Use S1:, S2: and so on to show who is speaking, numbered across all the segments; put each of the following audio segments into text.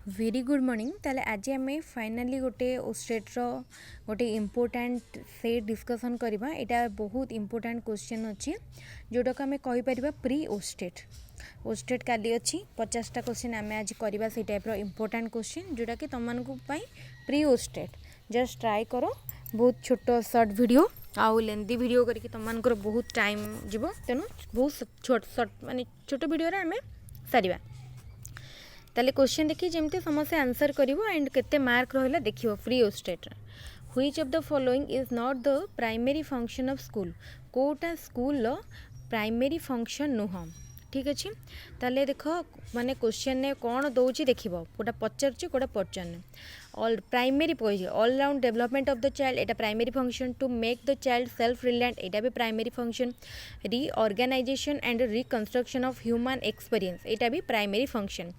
S1: Very good morning ताले आज आम फाइनाली गोटे ओस्टेट्र गोटे इम्पोर्टाट से डिस्कसन करवा यहाँ बहुत इम्पोर्टाट क्वेश्चन अच्छी जोटा को आम कहीपर प्री ओस्टेट ओस्टेट काली अच्छी 50टा क्वेश्चन आम आज करवा से टाइप इम्पोर्टाट क्वेश्चन जोटा कि तुम प्री ओस्टेट जस्ट ट्राए करो बहुत छोट सर्ट वीडियो आउ लेंदी वीडियो करके तुम बहुत टाइम जीव तेणु बहुत छोट सर्ट माने छोट वीडियो आम सारिबा ताले क्वेश्चन देखिए जमती समस्या आंसर करिवो एंड केते मार्क रहिला देखिवो फ्री ओस्टेट which of the following is not the primary function of school कोटा स्कूल लो प्राइमरी फंक्शन नुह ठीक अच्छे ताले देख माने क्वेश्चन ने कौन दौर देखिबो कोटा पचार कोटा पचारने ऑल प्राइमरी पॉइज all round development of the child एटा primary function to make the child self reliant एटा भी primary function reorganisation and reconstruction of human experience एटा भी primary function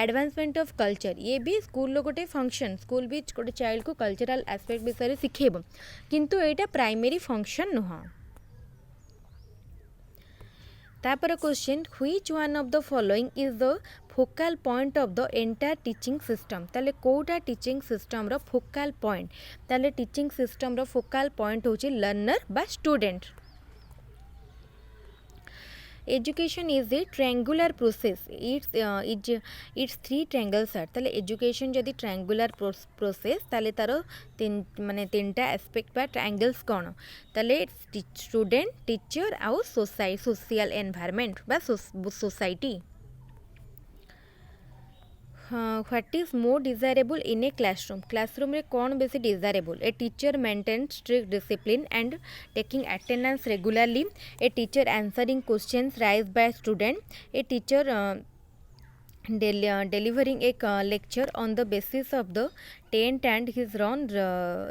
S1: advancement of culture ये भी स्कूल गोटे फंक्शन स्कूल भी गोटे चाइल्ड को कल्चरल एस्पेक्ट विषय शिखेब किंतु एटा प्राइमरी फंक्शन नुह तापर question which one of the following is the focal point of the entire teaching system ताले कोटा टीचिंग सिस्टम रो फोकल पॉइंट ताले टीचिंग सिस्टम रो फोकल पॉइंट होची लर्नर बा student education is a triangular process it's three triangles are ताले education जदि triangular process ताले तार माने तीनटा एस्पेक्ट बा ट्रायंगल्स कौन ताले स्टूडेंट टीचर आउ सोशल एनवायरनमेंट बा society what is more desirable in a classroom रे कौन बेसी desirable a teacher maintain strict discipline and taking attendance regularly a teacher answering questions raise by student a teacher delivering a lecture on the basis of the tent and his run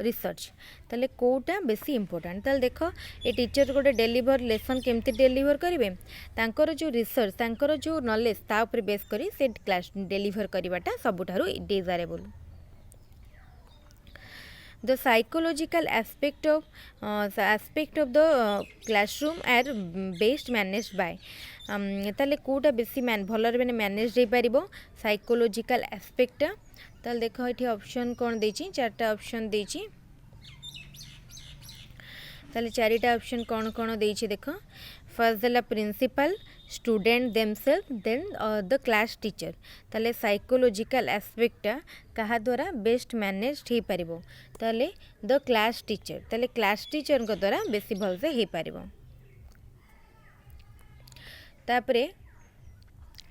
S1: research ताले कोटा बेसी important ताले देख a teacher गोटे deliver lesson केमती deliver करेंगे तांकर जो रिसर्च तांकर जो नॉलेज ता ऊपर बेस करी से क्लास डेलीवर करवाटा सबुठारु desirable the psychological aspect of the classroom are best managed by ताले कोटा बेसी भलर मैंने मैनेज हो पार साइकोलोजिकल एस्पेक्ट ताले देख ये ऑप्शन कौन देची चारटा ऑप्शन देची ताले चारिटा ऑप्शन कौन कौन देची देख फर्स्ट देला principal student themselves then the class teacher ताले साइकोलोजिकल एस्पेक्ट कहा द्वारा बेस्ट मैनेज हो पार ताले द क्लास टीचर ताले क्लास टीचर को द्वारा बेसी भल से हो पार तापरे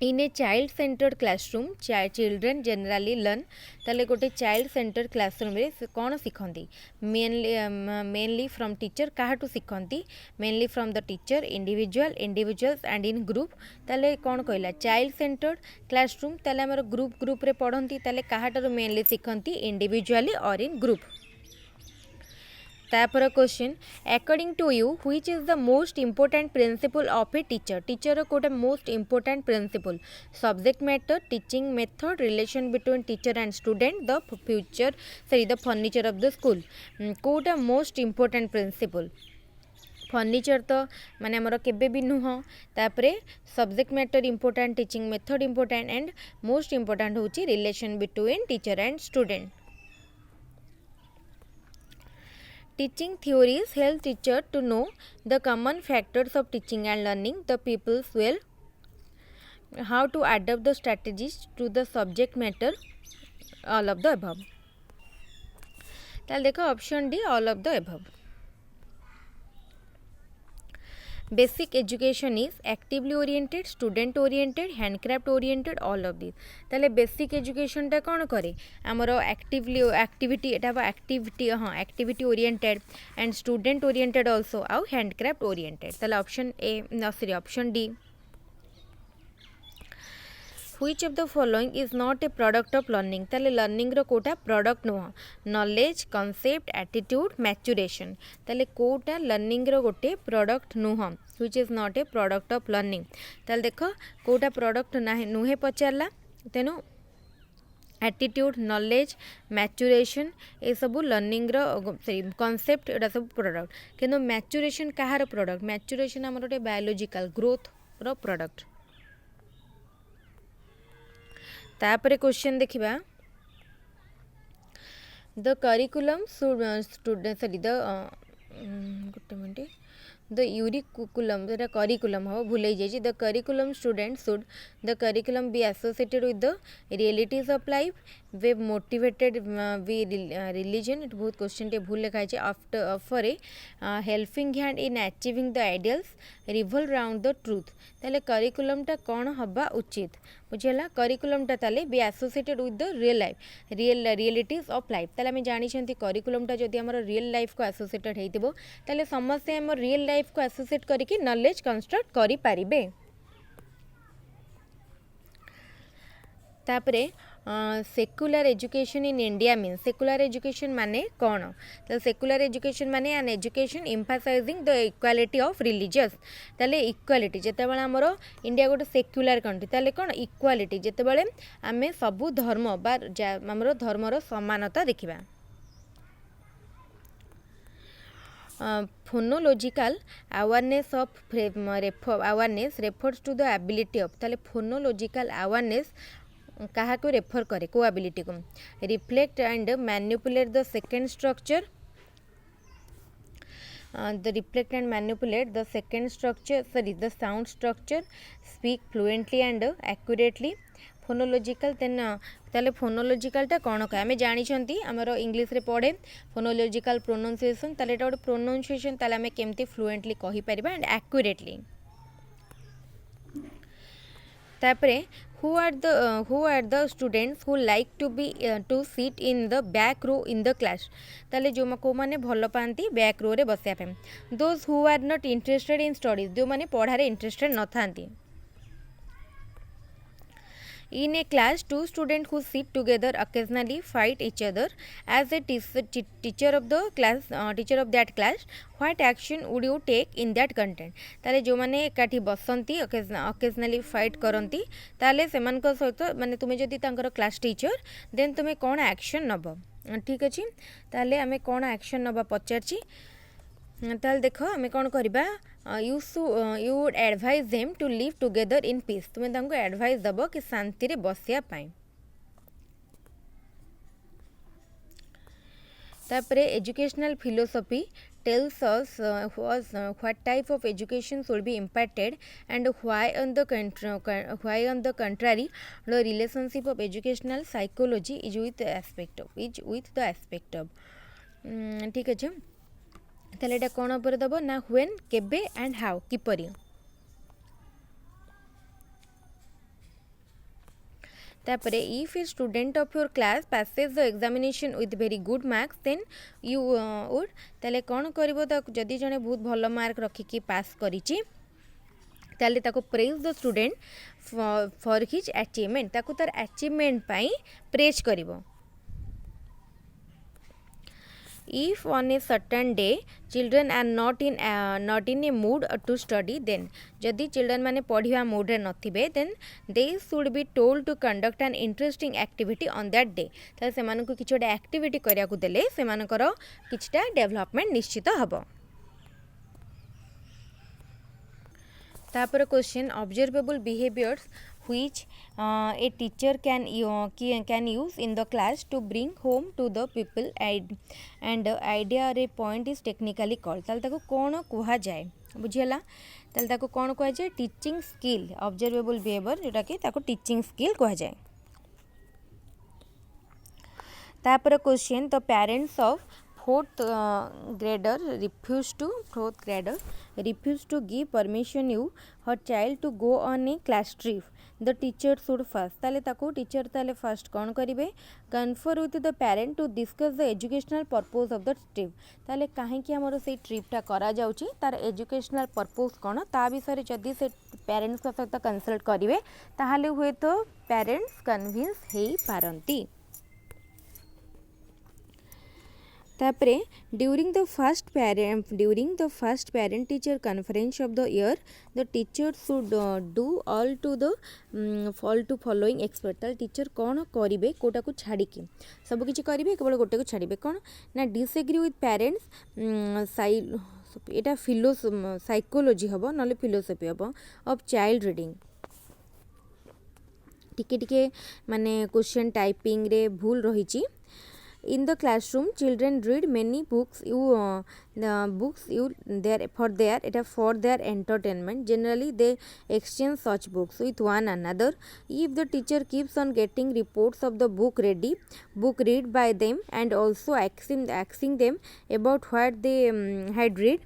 S1: in a child centred classroom children generally learn ताले गोटे चाइल्ड सेंटर्ड क्लासरूम रे कौन शिखती मेनली फ्रॉम टीचर काहाटू शिखती mainly from the teacher individuals and in group ताले कौन कहला चाइल्ड सेंटर्ड क्लासरूम ताले हमर ग्रुप रे पढ़ती ताले काहाटू मेनली शिखती इंडिविजुअली और इन ग्रुप तापर question according to you which is the most important principal of a teacher कोटा most important principal subject matter teaching method relation between teacher and student the future the furniture of the school कोटा most important principal furniture तो माने हमर केबे भी नुह तापरे subject matter important teaching method important and most important होची relation between teacher and student Teaching theories help teacher to know the common factors of teaching and learning the pupils well, how to adapt the strategies to the subject matter, all of the above. ताल देखो option D all of the above. Basic education is actively oriented student oriented handcraft oriented all of this ताले basic education टा कौन करे आमर activity एटा activity हाँ activity oriented and student oriented also आउ handcraft oriented ताले option A sorry option D Which of the following is not a product of learning ताले learning रो कोटा प्रोडक्ट नुह नॉलेज कॉन्सेप्ट एटीट्यूड मैच्यूरेशन ताले कोटा learning रो गोटे प्रोडक्ट नुह which is not a product of learning ताले देख कोटा प्रोडक्ट नुहे पचारला तेनु एटीट्यूड नॉलेज मैच्यूरेशन ये सब लर्निंग रो कॉन्सेप्ट एटा सब प्रोडक्ट किंतु मैच्यूरेशन कहार प्रोडक्ट मैच्यूरेशन आमर गोटे बायोलॉजिकल ग्रोथ रो प्रोडक्ट तापरे क्वेश्चन देखिबा द करिकुलम सॉरी द गोटे मिनट द यूरिकुलम जोटा करिकुलम हम भूल जाइए the curriculum student should the curriculum be associated with the realities of life we motivated be religion बहुत क्वेश्चन टे भूल लिखा है after offer a helping hand in achieving the ideals revolve around the truth ताले करिकुलमटा कौन हवा उचित बुझेगा करिकुलमटा ताले be associated with the real life realities of life ताले आम जानी करिकुलमटा जदि आम रियल लाइफ को एसोसिएटेड होइतिबो ताले समस्ते आम रियल लाइफ को एसोसिएट करके नॉलेज कंस्ट्रक्ट करि पारिबे तापरे secular education in India mean secular education माने कौन तो सेकुलर एजुकेशन माने an education emphasising the equality of religious ताले इक्वालिटी जेतेबेले हमर इंडिया गोटे सेक्युलर कंट्री ताले कौन इक्वालिटी जेतेबेले आमे सबु धर्म बा हमर धर्मर समानता देखिबा phonological awareness of awareness refers to the ability of ताले फोनोलॉजिकल अवेयरनेस कहा को रेफर करे को एबिलिटी को reflect and manipulate the second structure the reflect and manipulate the second structure the sound structure speak fluently and accurately phonological then ताले phonological टा कौन कहे आम जानी आमर इंग्लीश रे पढ़े फोनोलॉजिकल प्रोनाउंसिएशन ताले एटा गोटे प्रोनाउंसिएशन ताले आम केमती फ्लुएंटली कहि परिबा एंड एक्यूरेटली तापरे who are the students who like to be to sit in the back row in the class ताले जो को माने भल पाती बैक रो रे बसिया पे those who are not interested in studies जो माने पढ़ारे इंटरेस्टेड न थांती in a class two students who sit together occasionally fight each other as a teacher of the class teacher of that class what action would you take in that content ताले जो माने एकाठी बसंती occasionally fight करंती ताले सेमान को सहित माने तुमे जदी तांकर क्लास टीचर देन तुमे कोन एक्शन नब ठीक अछि ताले आमे कोन एक्शन नबा पचारची ताले देखो आमे कोन करबा you would advise them to live together in peace तुमे तांको एडवाइस दबो कि शांति रे बसिया पाई तापरे educational philosophy tells us what type of education should be imparted and why on the contrary the relationship of educational psychology is with the aspect of ठीक अछि ताले एटा कोन ऊपर दबो ना व्हेन केबे एंड हाउ किपरि तापरे if a student of your class passes the examination with very good marks then you would ताले कोन करबो त जदी जने बहुत भलो मार्क रखी कि पास करिछि ताले ताको praise the student for his achievement ताको तार अचीवमेंट पई praise करिवो if on a certain day children are not in a mood to study then जदि children माने पढ़िवा mood रे नथिबे then they should be told to conduct an interesting activity on that day त सेमान को किछोडा activity करिया को देले सेमान करो किछटा development निश्चित हबो तापर question observable behaviours which a teacher can use in the class to bring home to the people and the idea or a point is technically called ताल ताको कोन कुहा जाय बुझियला ताल ताको कोन कुहा जाय टीचिंग स्किल ऑब्जर्वेबल बिहेवियर जोटा कि ताको टीचिंग स्किल कुहा जाय तापर question the parents of fourth grader refused to give permission you her child to go on a class trip the teacher should first ताले ताको टीचर ताले फर्स्ट कौन करिवे confer with the parent to discuss the educational purpose of the trip ताले काहे कि हमर से ट्रिपटा करा जाउची तार एजुकेशनल पर्पस कोन ता विषय जदि से पेरेंट्स के साथ कंसल्ट करिवे ताहाले हुए तो पेरेंट्स कन्विंस हेई पारंती तापरे during the first parent teacher conference of the year the teacher should do all to following expert ताल टीचर कौन करिवे कोटा को छाड़ी की सब किछि करिवे केवल गोटे को छाड़िबे कौन ना disagree with parents Etah psychology हबो नले फिलोसफी हबो ऑफ चाइल्ड रीडिंग टिके टिके माने क्वेश्चन टाइपिंग रे भूल रहिछि In the classroom, children read many books. For their entertainment. Generally, they exchange such books with one another. If the teacher keeps on getting reports of the book read by them, and also asking them about what they had read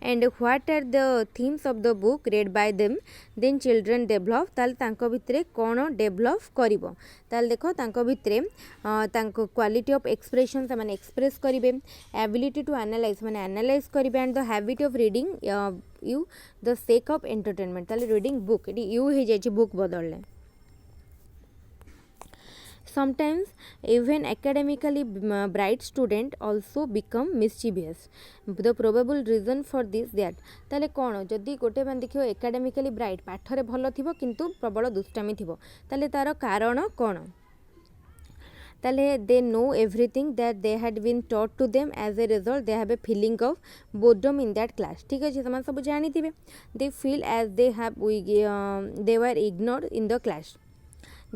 S1: and what are the themes of the book read by them, then children develop. ताल तांको भितरे कौन develop करिवो ताल देखो तांको भितरे तांको quality of expression से माने एक्सप्रेस करिवे, एबिलिटी टू एनालाइज माने एनालाइज करिवे, and the habit of reading you the sake of entertainment ताल रीडिंग बुक एटी यू हे जाय बुक बदलले. Sometimes even academically bright student also become mischievous. The probable reason for this that ताले कौन जदि गोटे मान देखियो एकेडमिकली ब्राइट पाठरे भल थिबो किंतु प्रबल दुष्टामी थिबो ताले तार कारण कौन ताले they know everything that they had been taught to them. As a result they have a feeling of boredom in that class. ठीक अछि समान सब जानि थिबे. They feel as they were ignored in the class.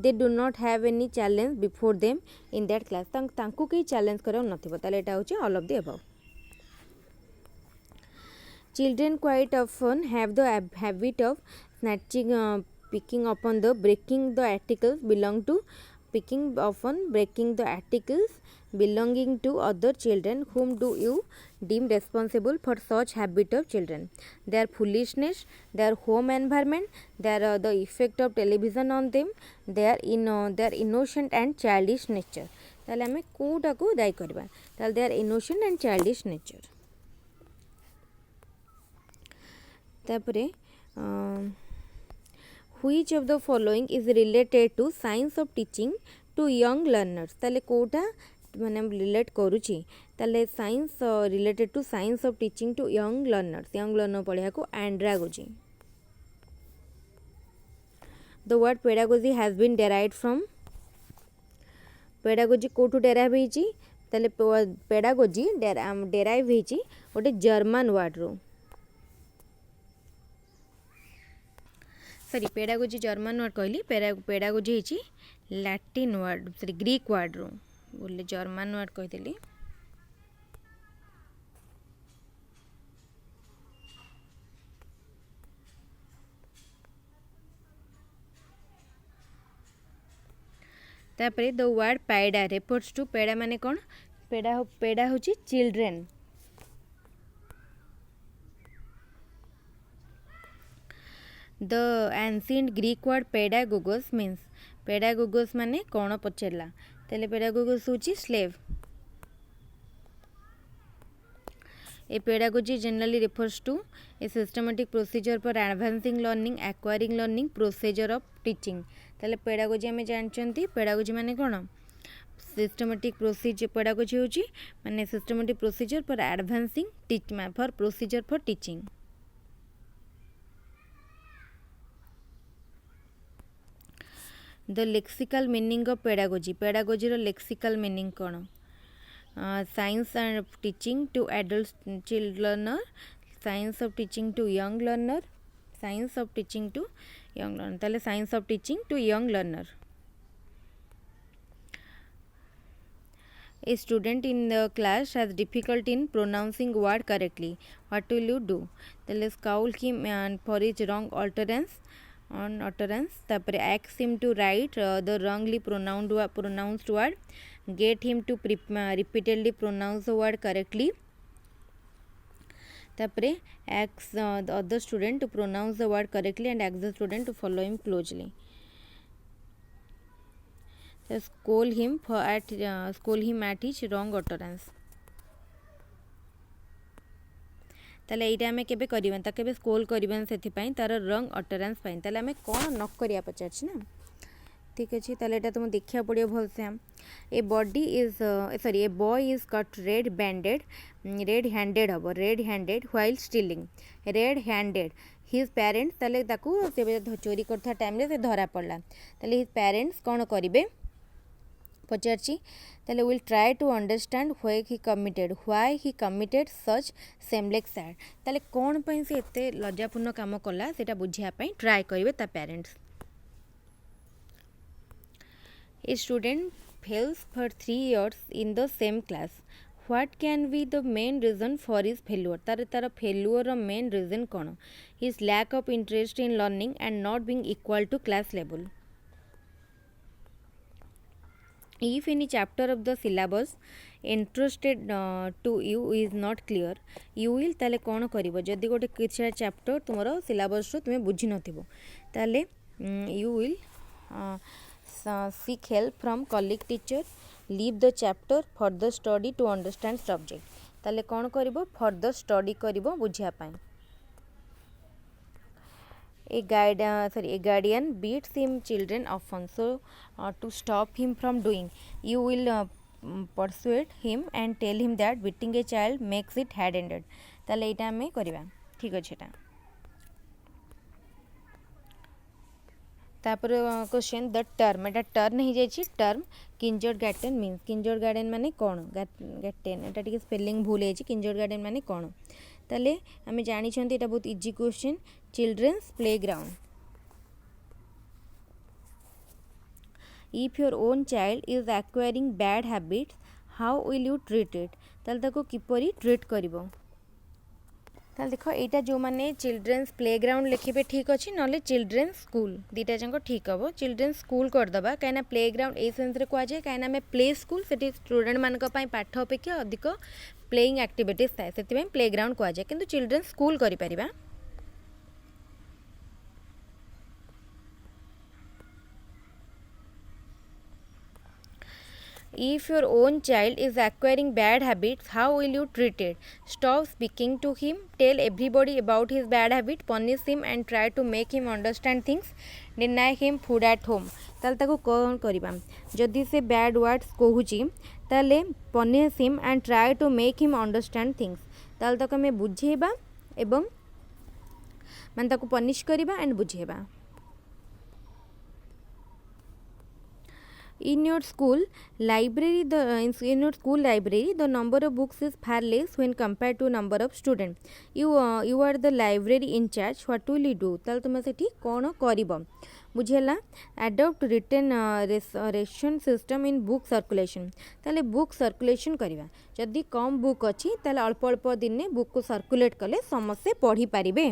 S1: They do not have any challenge before them in that class. तांको कई challenge करो नथिबो ताले एटा होची all of the above. Children quite often have the habit of breaking the articles belonging to other children. Whom do you deem responsible for such habit of children? Their foolishness, their home environment, their the effect of television on them, their innocent and childish nature. ताले हमें कोटा को दायी करबा ताले their innocent and childish nature. तापरे which of the following is related to science of teaching to young learners? ताले कोटा माने relate करूची ताले science related to science of teaching to young learner पढ़िया को andragogy. The word pedagogy has been derived from pedagogy कोठू derive होईची ताले pedagogy derive होईची गोटे जर्मन वर्ड रो. सॉरी पेडागोजी जर्मन वर्ड कहली पेडागोजी होईची Latin word sorry Greek word रो बोले जर्मन वर्ड कही. तापरे the word paida refers to paida माने कौन पैडा होची children. The ancient Greek word paidagogos means पेडागोगोस माने कौन पचरला तेले पेडागोगोस होची slave. A pedagogy generally refers to a systematic procedure for advancing learning, acquiring learning, procedure of teaching. ताले pedagogy हमें जानचंती pedagogy माने कौन systematic procedure pedagogy होची माने systematic procedure for advancing for procedure for teaching. The lexical meaning of pedagogy row lexical meaning कौन science of teaching to adult learner, science of teaching to young learner, science of teaching to young learner. ताले science of teaching to young learner. A student in the class has difficulty in pronouncing word correctly. What will you do? ताले scold him for his wrong utterance. तापरे ask him to write the wrongly pronounced word. Get him to repeatedly pronounce the word correctly. तापरे ask the other student to pronounce the word correctly and ask the student to follow him closely. Scold him at his wrong utterance. ताले एटा हमें केबे करिबन ता केबे स्कोल करिबन सेथि पई तार रंग अटरेंस पई ताले हमें कोन न करिया पचारछि ना. ठीक अछि ताले एटा तुम देखिया पड़ियो भल से. A boy is caught red handed हबो red handed while stealing red handed his parents ताले ताकू से चोरी करथा टाइम रे से धरा पड़ला ताले हिज पेरेंट्स कोन करिवे पचारछि ताले will try to understand why he committed such seamless act ताले कोन पई से एते लज्जापूर्ण काम कला सेटा बुझिया पई ट्राई करिवे ता parents. A student fails for 3 years in the same class. What can be the main reason for his failure? तार failure main reason कौन? His lack of interest in learning and not being equal to class level. If any chapter of the syllabus entrusted to you is not clear, you will ताले कौन करिवो? जदि गोटे किसी chapter तुमरो syllabus तुमे बुझी नथिबो ताले you will seek help from colleague teacher, leave the chapter, further study to understand subject. ताले कौन करिवो? further study करिवो बुझिया पाई. A guardian beats him children often, so to stop him from doing, you will persuade him and tell him that beating a child makes it hard-handed. ताले एटा हमें करिबा. ठीक अछि एटा. तापर question the term Etah term नहीं जाइछि. Term kindergarten means kindergarten माने कोन? गार्टन एटा टिके स्पेलिंग भूल है. किंडरगार्टन माने कोन? ताले हमें जानी छंती एटा बहुत easy question. Children's playground. If your own child is acquiring bad habits, how will you treat it? ताले ताको किपरि ट्रीट करिवो? ताले देखो एटा जो माने चिल्ड्रंस प्लेग्राउंड लिखिबे ठीक अछि, नले चिल्ड्रंस स्कूल दीटा जंको ठीक हबो. चिल्ड्रंस स्कूल कर दबा काइना प्लेग्राउंड ए सेंस रे कोआ जाय काइना में प्ले स्कूल सेठी स्टूडेंट मान को पई पाठ अपेक्षा अधिक प्लेइंग एक्टिविटीज थाए, सेति में प्लेग्राउंड कोआ जाय. किंतु चिल्ड्रंस स्कूल करि परिबा. If your own child is acquiring bad habits, how will you treat it? Stop speaking to him, tell everybody about his bad habit, punish him and try to make him understand things, deny him food at home. ताले ताको कौन करिबा? जदि से bad words कहूची ताले punish him and try to make him understand things. ताले ताको हमें बुझेबा एवं मान ताको पनिश करिबा and बुझेबा. In your school library, the number of books is far less when compared to number of students. You are the library in charge. What will you do? ताल तुम सेठी कौन करिबो? बुझेला. Adopt written ration system in book circulation. ताले book circulation करिबा. जदि कम book अछि ताले अल्प अल्प दिन ने बुक को सर्कुलेट कले समस्त पढ़ी पारिबे.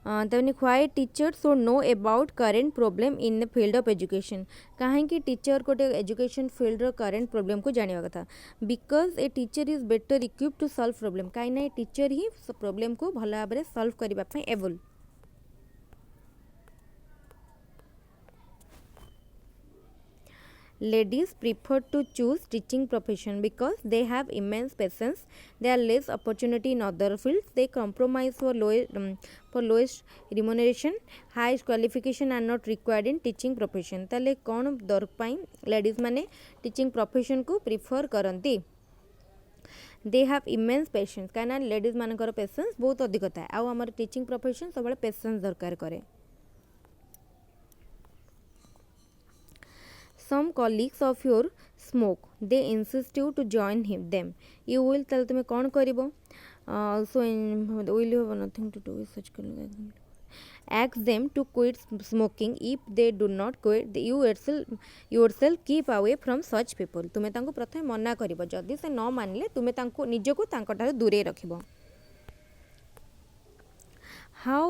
S1: तबनी why teacher should know about current problem in the field of education. कहीं टीचर को एजुकेशन फील्ड रो करेंट प्रॉब्लम को जानिबा कथा. Because a teacher is better equipped to solve problem. कहीं ना टीचर ही प्रॉब्लम को भल भाव सॉल्व करबा पई able. Ladies prefer to choose teaching profession because they have immense patience. There are less opportunity in other fields. They compromise for lowest remuneration. High qualification are not required in teaching profession. ताले कौन दर पाई ladies माने teaching profession को prefer करंती? They have immense patience. काना ladies मानकर patience बहुत अधिक था. आउ हमारे teaching profession सब बड़े patience दरकार करे. Some colleagues of your smoke. They insist you to join them. You will tell them कौन करिबो? Also will you have nothing to do with such ask them to quit smoking. If they do not quit, you yourself keep away from such people. तुमे तांको प्रथम मना करिबो. जदि से न मानले तुमे तांको निजको तांकोटार दूरे रखिबो. How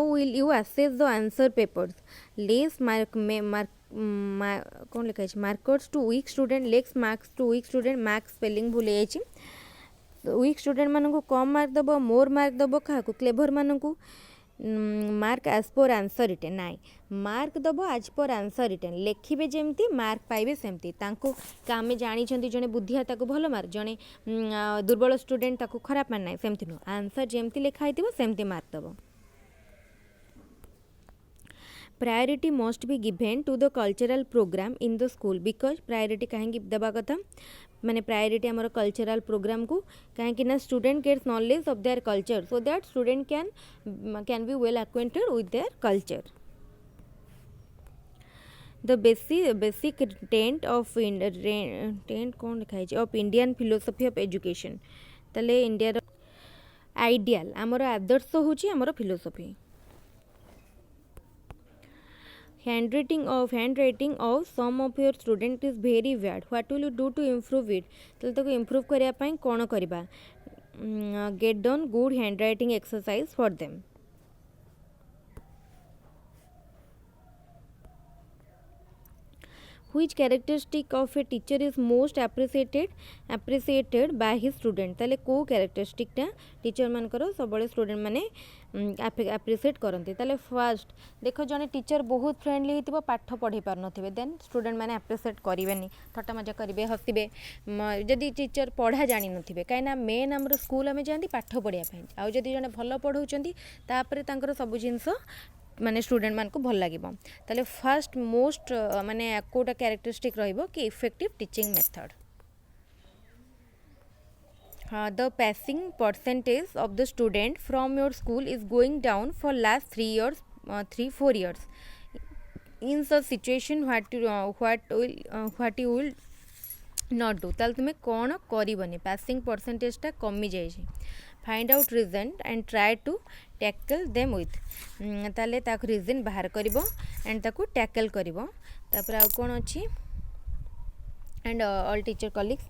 S1: will you assess the answer papers? Less कौन लिखा है? Markers to weak student, less marks to weak student. Marks spelling भूल जाइए. वीक स्टूडेंट मानू कम मार्क दब, मोर मार्क दब क्या? क्लेभर मानू mark as per answer written. नाई मार्क दब एज पर आंसर रिटेन. लिखे जमी मार्क पाइबे सेमती. आम जानी जड़े बुद्धिया भल मार्क, जड़े दुर्बल स्टूडेंट खराब मान ना, सेमती नुह. आंसर जमी लिखाई सेमती मार्क दब. Priority must be given to the cultural program in the school. Because priority कहीं दबा कथा माने priority हमारा cultural program को कहीं ना student gets knowledge of their culture, so that student can be well acquainted with their culture. The basic tenet of कौन लिखा है of Indian philosophy of education. तले इंडिया रो आइडियल हमारा आदर्श होची हमारा philosophy. handwriting of some of your student is very bad. What will you do to improve it? तो ताको improve करिया पई कोन करिबा? Get done good handwriting exercise for them. Which characteristic of a teacher is most appreciated by his student? ताले को characteristic टा teacher मानकर सबले स्टूडेंट माने appreciate करते ताले फर्स्ट देखो जने टीचर बहुत फ्रेंडली होइतिबो पाठ पढ़ी पार नथिबे देन स्टूडेंट माने appreciate करिवेनी ठट्टा मजा करिवे हसिबे जदि टीचर पढ़ा जानि नथिबे काइना मेन हमर स्कूल में जांती पाठ पढ़िया पई आ जदि जने भलो पढ़ौचंती तापरे तांकर सब जिंस माने स्टूडेंट मान को भल लगे ताले फर्स्ट मोस्ट माने कोटा कैरेक्टरिस्टिक रहिबो कि effective teaching method the passing percentage of the student from your school is going down for last 3-4 years in such situation what you will not do ताले तुमे कोन करिवनी पासिंग परसेंटेज टा कमी जाय find out reason and try to tackle them with ताले ताको reason बाहर करिवो एंड ताको टैकल करिवो तापर आ कोन अछि and all teacher colleagues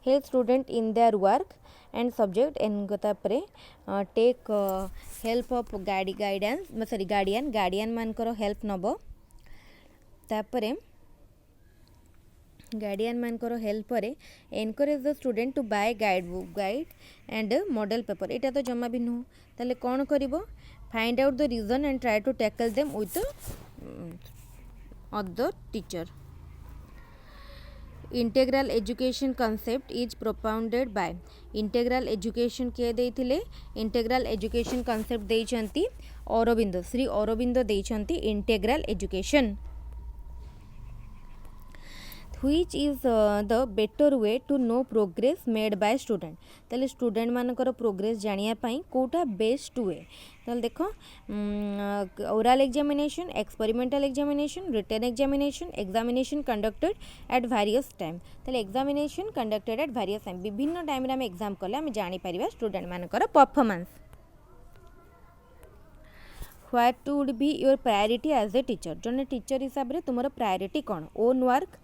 S1: help student in their work and subject and तापरे टेक हेल्प ऑफ गार्डियन मानकर हेल्प नबो तापरे गार्डियन मानकर हेल्प करे encourage the student to buy guide and model paper एटा तो जमा भी नुह ताले कौन करिवो find out the reason and try to tackle them with other teacher integral education concept is propounded by integral education किए देइथिले इंटेग्रल एजुकेशन कॉन्सेप्ट देइछंती अरविंद श्री अरविंद देइछंती integral education which is the better way to know progress made by student ताले student मानकर progress जानिया पाई कोटा best way ताले देखो oral examination experimental examination written examination conducted at various time ताले examination conducted at various time विभिन्न time रे हम एग्जाम कले हम जानि परिबा स्टूडेंट मानकर performance what would be your priority as a teacher जने टीचर हिसाब रे तुमर प्रायोरिटी कोन own work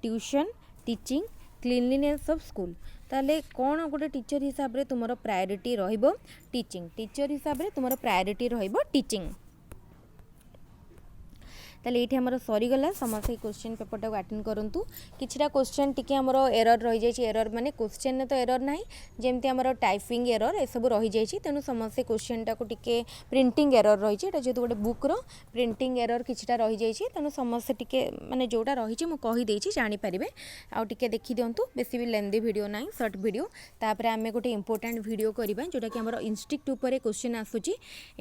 S1: tuition teaching cleanliness of school ताले कौन गोटे टीचर हिसाब रे तुमरो प्रायोरिटी रहिबो टीचर हिसाब रे तुमरो प्रायोरिटी रहिबो टीचिंग ताले एठी हमर सरी गला समस्त क्वेश्चन पेपर टा अटेंड करंतु किछटा क्वेश्चन टिके हमर एरर रहि जाय छि एरर माने क्वेश्चन ने तो एरर नाही जेमति हमर टाइपिंग एरर ए सब रहि जाय छि तेनु समस्त क्वेश्चन टा को टिके प्रिंटिंग एरर रहि छि एटा जेतु गोटे बुक रो प्रिंटिंग एरर किछटा रहि जाय छि तेनु समस्त टिके माने जोटा रहि छि म कहि देइ छि जानि परिबे आ टिके देखि दियंतु बेसी भी लेंदी वीडियो नाही शॉर्ट वीडियो तापर आमे गोटे इंपोर्टेंट वीडियो करबा जोटा कि हमर इंस्टिंक्ट ऊपर क्वेश्चन आसु छि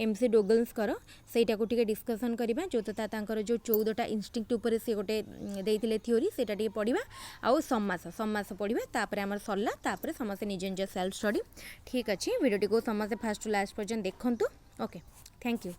S1: एमसी डोगल्स कर सेटा को टिके डिस्कशन करबा जोता तांकर जो 14टा इंस्टिंक्ट ऊपर से गोटे देइथिले थ्योरी सेटा टिके पढिबा आ समास पढिबा तापर हमर सरला तापर समस्त निज निज सेल्फ स्टडी ठीक अछि वीडियो को समस्त फास्ट टू लास्ट पर्यंत देखंतु ओके थैंक यू।